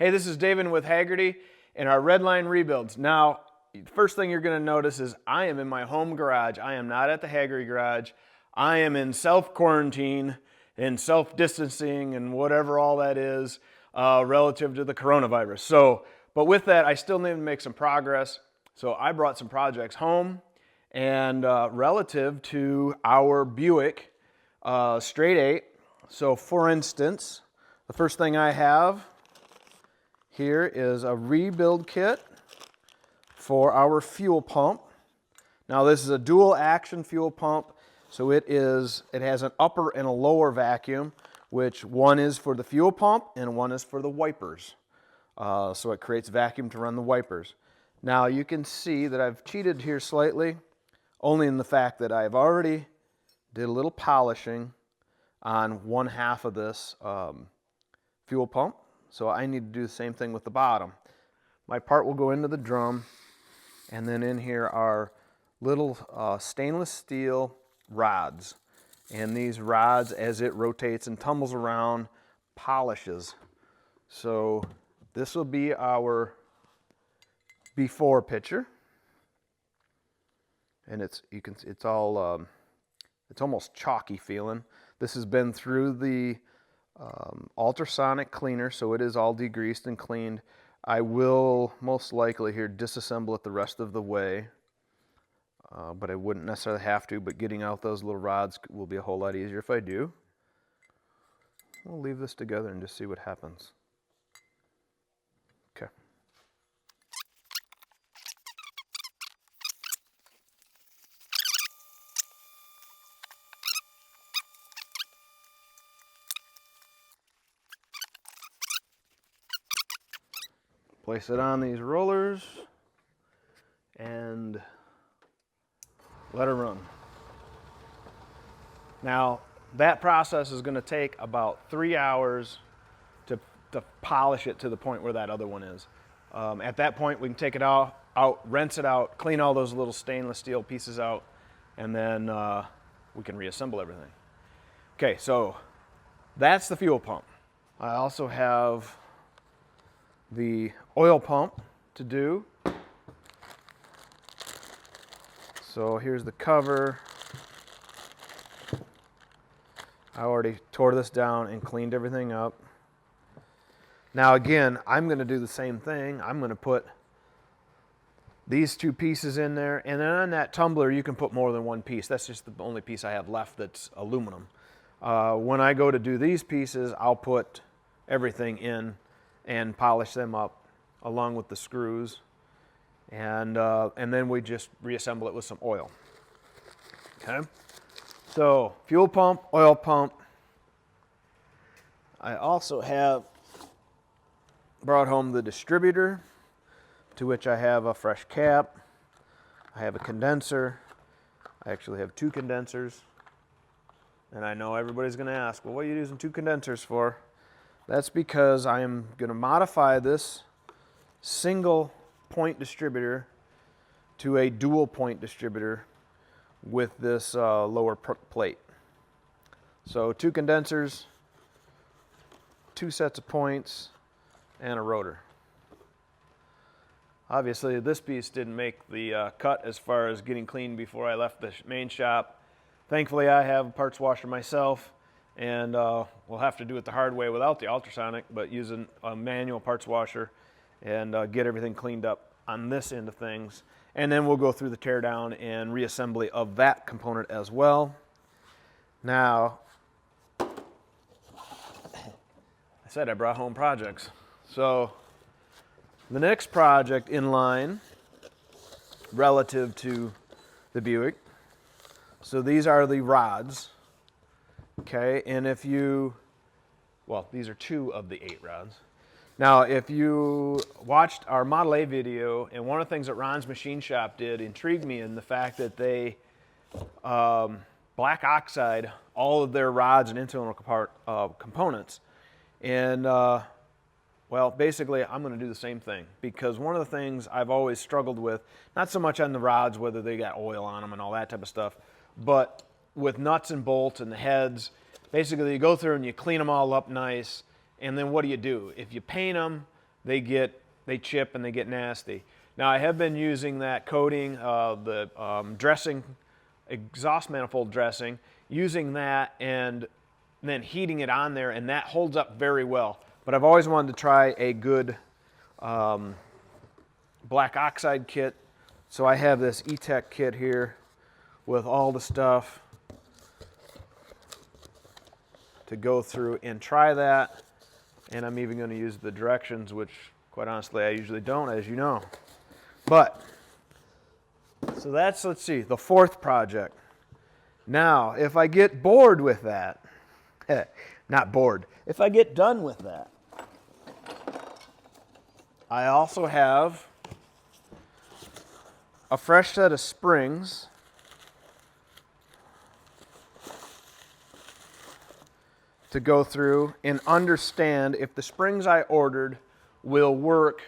Hey, this is Davin with Hagerty and our red line rebuilds. Now, first thing you're going to notice is I am in my home garage. I am not at the Hagerty garage. I am in self-quarantine and self-distancing and whatever all that is relative to the coronavirus. So, but with that, I still need to make some progress. So I brought some projects home, and relative to our Buick straight 8. So for instance, the first thing I have here is a rebuild kit for our fuel pump. Now this is a dual action fuel pump, so it has an upper and a lower vacuum, which one is for the fuel pump and one is for the wipers. So it creates vacuum to run the wipers. Now you can see that I've cheated here slightly, only in the fact that I've already did a little polishing on one half of this fuel pump. So I need to do the same thing with the bottom. My part will go into the drum, and then in here are little stainless steel rods. And these rods, as it rotates and tumbles around, polishes. So this will be our before picture. And it's almost chalky feeling. This has been through the ultrasonic cleaner, so it is all degreased and cleaned. I will most likely here disassemble it the rest of the way, but I wouldn't necessarily have to, but getting out those little rods will be a whole lot easier if I do. We'll leave this together and just see what happens. Okay. Place it on these rollers and let it run. Now, that process is going to take about 3 hours to polish it to the point where that other one is. At that point, we can take it out, rinse it out, clean all those little stainless steel pieces out, and then we can reassemble everything. Okay, so that's the fuel pump. I also have the oil pump to do. So here's the cover. I already tore this down and cleaned everything up. Now again, I'm going to do the same thing. I'm going to put these two pieces in there, and then on that tumbler you can put more than one piece. That's just the only piece I have left that's aluminum. When I go to do these pieces, I'll put everything in and polish them up along with the screws, and then we just reassemble it with some oil. Okay, so fuel pump, oil pump. I also have brought home the distributor, to which I have a fresh cap. I have a condenser. I actually have 2 condensers, and I know everybody's going to ask, well, what are you using 2 condensers for? That's because I am going to modify this single point distributor to a dual point distributor with this lower plate. So 2 condensers, 2 sets of points, and a rotor. Obviously this piece didn't make the cut as far as getting clean before I left the main shop. Thankfully I have a parts washer myself, and we'll have to do it the hard way without the ultrasonic, but using a manual parts washer, and get everything cleaned up on this end of things. And then we'll go through the teardown and reassembly of that component as well. Now, I said I brought home projects. So the next project in line relative to the Buick, so these are the rods. Okay, and if you, well, these are 2 of the 8 rods. Now, if you watched our Model A video, and one of the things that Ron's Machine Shop did intrigued me in the fact that they black oxide all of their rods and internal components. And, well, basically, I'm going to do the same thing, because one of the things I've always struggled with, not so much on the rods, whether they got oil on them and all that type of stuff, but with nuts and bolts and the heads. Basically, you go through and you clean them all up nice, and then what do? If you paint them, they chip and they get nasty. Now I have been using that coating, the dressing, exhaust manifold dressing, using that and then heating it on there, and that holds up very well. But I've always wanted to try a good black oxide kit. So I have this E-Tech kit here with all the stuff to go through and try that. And I'm even going to use the directions, which quite honestly I usually don't, as you know. But, so that's, let's see, the fourth project. Now, if I get bored with that, not bored, if I get done with that, I also have a fresh set of springs to go through and understand if the springs I ordered will work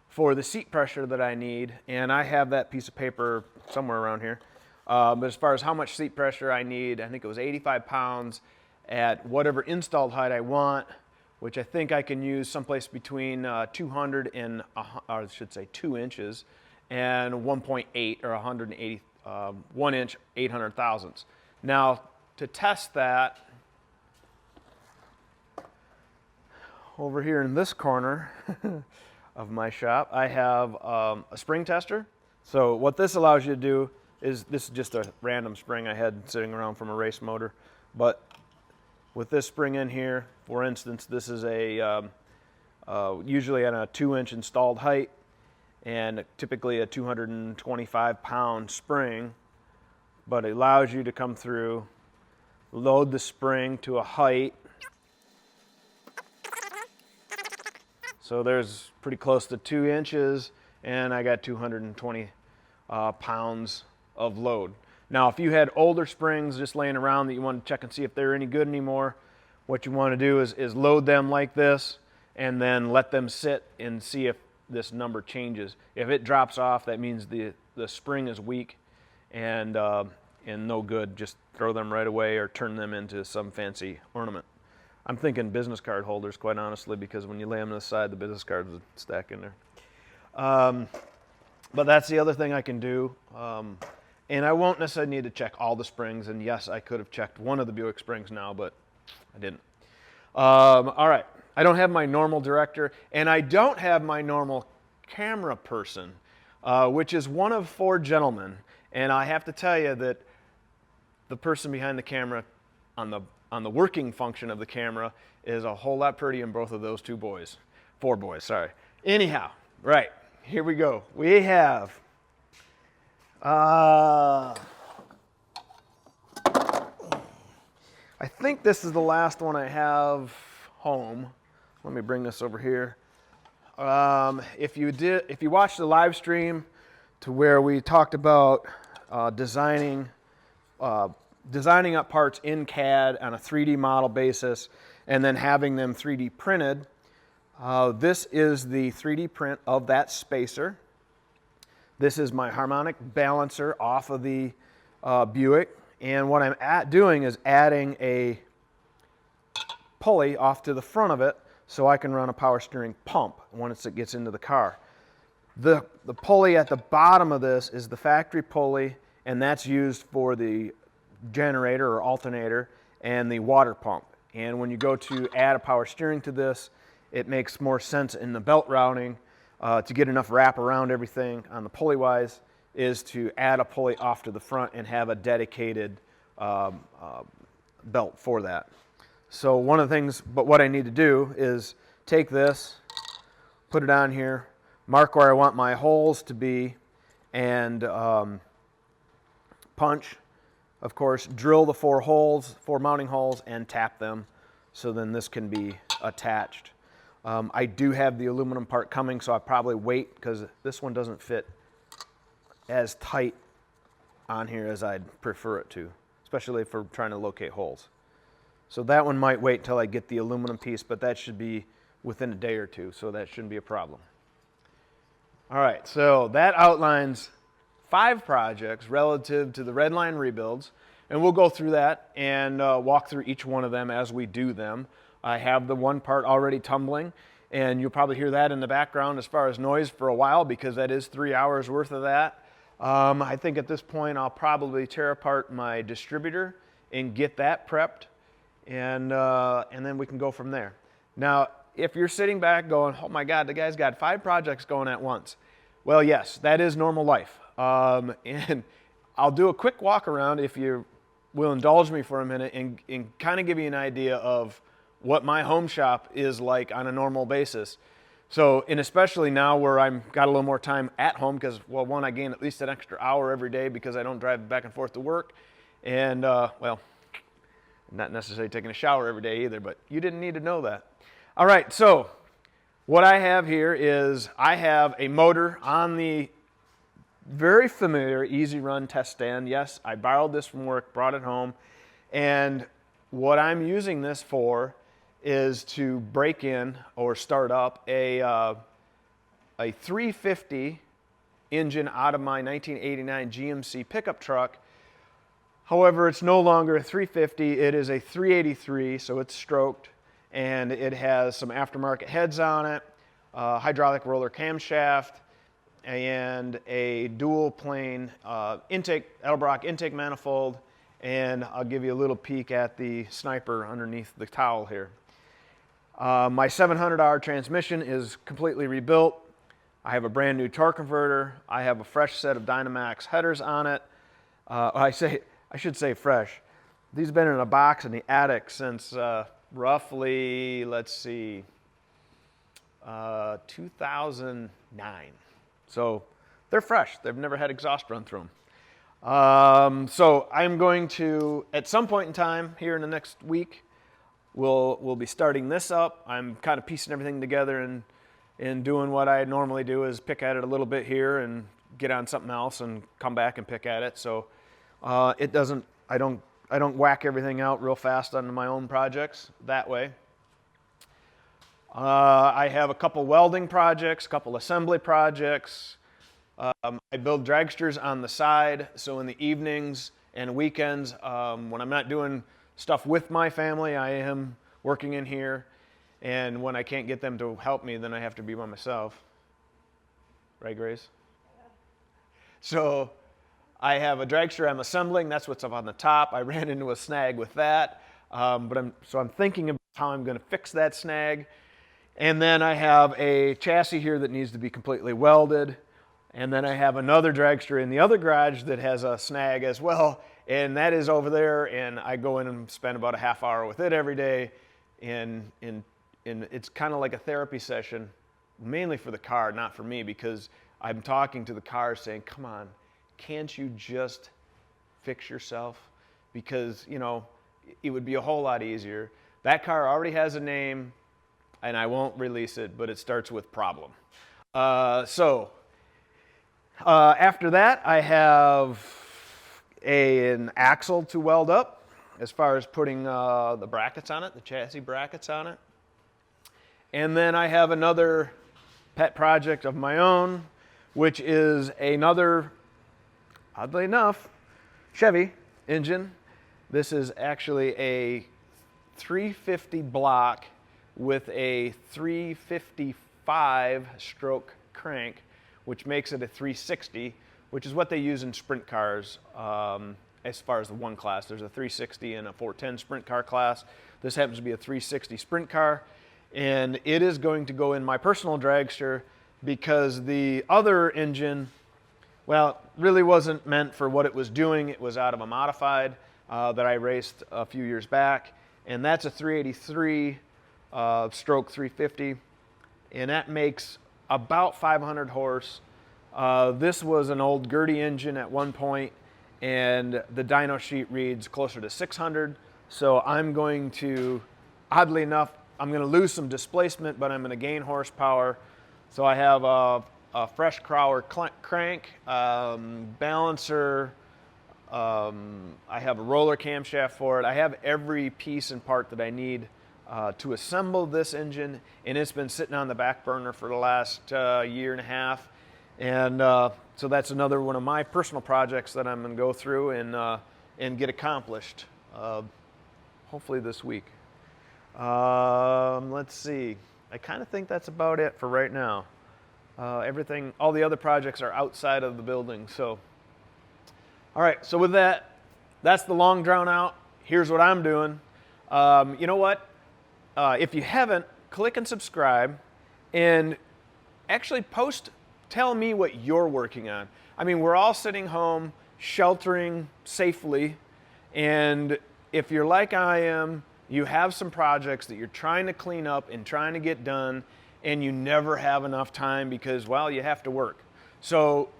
for the seat pressure that I need. And I have that piece of paper somewhere around here. But as far as how much seat pressure I need, I think it was 85 pounds at whatever installed height I want, which I think I can use someplace between 200 and, or I should say 2 inches, and 1.8 or 180, 1 inch, 800 thousandths. Now, to test that, over here in this corner of my shop, I have a spring tester. So what this allows you to do is, this is just a random spring I had sitting around from a race motor, but with this spring in here, for instance, this is a usually at a 2-inch installed height, and typically a 225 pound spring, but it allows you to come through, load the spring to a height. So there's pretty close to 2 inches, and I got 220 pounds of load. Now, if you had older springs just laying around that you want to check and see if they're any good anymore, what you want to do is load them like this and then let them sit and see if this number changes. If it drops off, that means the spring is weak and no good. Just throw them right away or turn them into some fancy ornament. I'm thinking business card holders, quite honestly, because when you lay them to the side, the business cards would stack in there. But that's the other thing I can do. And I won't necessarily need to check all the springs. And yes, I could have checked one of the Buick springs now, but I didn't. All right. I don't have my normal director, and I don't have my normal camera person, which is one of 4 gentlemen. And I have to tell you that the person behind the camera on the working function of the camera is a whole lot prettier than both of those 4 boys, sorry. Anyhow, right, here we go. We have I think this is the last one I have home. Let me bring this over here. If you watched the live stream to where we talked about designing up parts in CAD on a 3D model basis and then having them 3D printed, this is the 3D print of that spacer. This is my harmonic balancer off of the Buick, and what I'm doing is adding a pulley off to the front of it so I can run a power steering pump once it gets into the car. The pulley at the bottom of this is the factory pulley, and that's used for the generator or alternator and the water pump. And when you go to add a power steering to this, it makes more sense in the belt routing to get enough wrap around everything on the pulley wise, is to add a pulley off to the front and have a dedicated belt for that. So one of the things, but what I need to do is take this, put it on here, mark where I want my holes to be, and punch, of course, drill the 4 mounting holes, and tap them, so then this can be attached. I do have the aluminum part coming, so I'll probably wait because this one doesn't fit as tight on here as I'd prefer it to, especially if we're trying to locate holes. So that one might wait till I get the aluminum piece, but that should be within a day or 2, so that shouldn't be a problem. All right, so that outlines 5 projects relative to the red line rebuilds, and we'll go through that and walk through each one of them as we do them. I have the one part already tumbling, and you'll probably hear that in the background as far as noise for a while, because that is 3 hours worth of that. I think at this point I'll probably tear apart my distributor and get that prepped, and then we can go from there. Now, if you're sitting back going, oh my God, the guy's got 5 projects going at once. Well, yes, that is normal life. And I'll do a quick walk around, if you will indulge me for a minute, and kind of give you an idea of what my home shop is like on a normal basis. So, and especially now where I've got a little more time at home, because, well, one, I gain at least an extra hour every day because I don't drive back and forth to work. And, well, not necessarily taking a shower every day either, but you didn't need to know that. All right, so what I have here is I have a motor on the very familiar Easy Run test stand. Yes, I borrowed this from work, brought it home, and what I'm using this for is to break in or start up a 350 engine out of my 1989 GMC pickup truck. However, it's no longer a 350, it is a 383, so it's stroked, and it has some aftermarket heads on it, hydraulic roller camshaft, and a dual plane Edelbrock intake manifold, and I'll give you a little peek at the sniper underneath the towel here. My 700R transmission is completely rebuilt. I have a brand new torque converter. I have a fresh set of Dynamax headers on it. I should say fresh. These have been in a box in the attic since roughly, let's see, 2009. So they're fresh. They've never had exhaust run through them. So I'm going to, at some point in time here in the next week, we'll be starting this up. I'm kind of piecing everything together and doing what I normally do, is pick at it a little bit here and get on something else and come back and pick at it. So I don't whack everything out real fast on my own projects that way. I have a couple welding projects, a couple assembly projects. I build dragsters on the side, so in the evenings and weekends, when I'm not doing stuff with my family, I am working in here, and when I can't get them to help me, then I have to be by myself. Right, Grace? Yeah. So I have a dragster I'm assembling. That's what's up on the top. I ran into a snag with that, but I'm thinking about how I'm going to fix that snag. And then I have a chassis here that needs to be completely welded. And then I have another dragster in the other garage that has a snag as well, and that is over there, and I go in and spend about a half hour with it every day, and it's kind of like a therapy session, mainly for the car, not for me, because I'm talking to the car saying, come on, can't you just fix yourself? Because, you know, it would be a whole lot easier. That car already has a name, and I won't release it, but it starts with problem. After that, I have an axle to weld up as far as putting the brackets on it, the chassis brackets on it. And then I have another pet project of my own, which is another, oddly enough, Chevy engine. This is actually a 350 block with a 355 stroke crank, which makes it a 360, which is what they use in sprint cars as far as the one class. There's a 360 and a 410 sprint car class. This happens to be a 360 sprint car, and it is going to go in my personal dragster because the other engine, well, really wasn't meant for what it was doing. It was out of a modified that I raced a few years back, and that's a 383 stroke 350, and that makes about 500 horse. This was an old Hagerty engine at one point, and the dyno sheet reads closer to 600. So I'm going to, oddly enough, I'm going to lose some displacement, but I'm going to gain horsepower. So I have a fresh Crower crank, balancer. I have a roller camshaft for it. I have every piece and part that I need to assemble this engine, and it's been sitting on the back burner for the last year and a half, and so that's another one of my personal projects that I'm going to go through and get accomplished, hopefully this week. Let's see. I kind of think that's about it for right now. Everything, all the other projects are outside of the building. So, all right, so with that, that's the long drawn out. Here's what I'm doing. You know what? If you haven't, click and subscribe and actually tell me what you're working on. I mean, we're all sitting home, sheltering safely, and if you're like I am, you have some projects that you're trying to clean up and trying to get done, and you never have enough time because, well, you have to work. So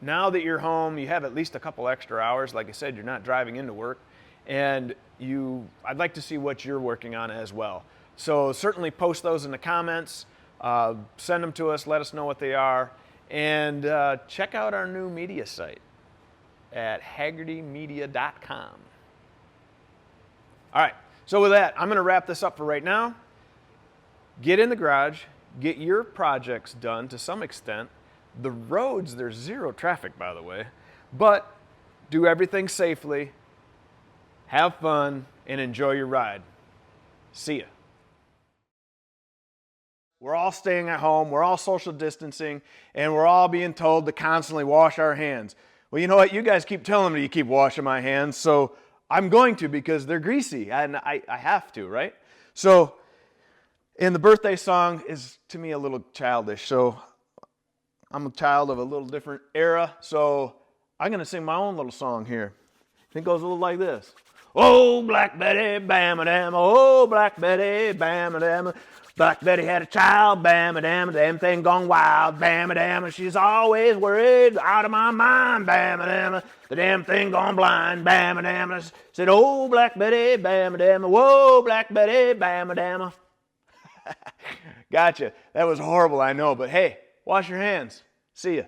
now that you're home, you have at least a couple extra hours. Like I said, you're not driving into work, and I'd like to see what you're working on as well. So certainly post those in the comments, send them to us, let us know what they are, and check out our new media site at hagertymedia.com. All right, so with that, I'm going to wrap this up for right now. Get in the garage, get your projects done to some extent. The roads, there's zero traffic, by the way, but do everything safely, have fun, and enjoy your ride. See ya. We're all staying at home, we're all social distancing, and we're all being told to constantly wash our hands. Well, you know what? You guys keep telling me to keep washing my hands, so I'm going to because they're greasy, and I have to, right? So, and the birthday song is, to me, a little childish, so I'm a child of a little different era, so I'm going to sing my own little song here. It goes a little like this. Oh, Black Betty, bam-a-dam, oh, Black Betty, bam-a-dam. Black Betty had a child, bam-a-dam, damn thing gone wild, bam-a-dam, she's always worried, out of my mind, bam-a-dam, the damn thing gone blind, bam-a-dam, I said, oh, Black Betty, bam-a-dam, whoa, Black Betty, bam-a-dam. Gotcha. That was horrible, I know, but hey, wash your hands. See ya.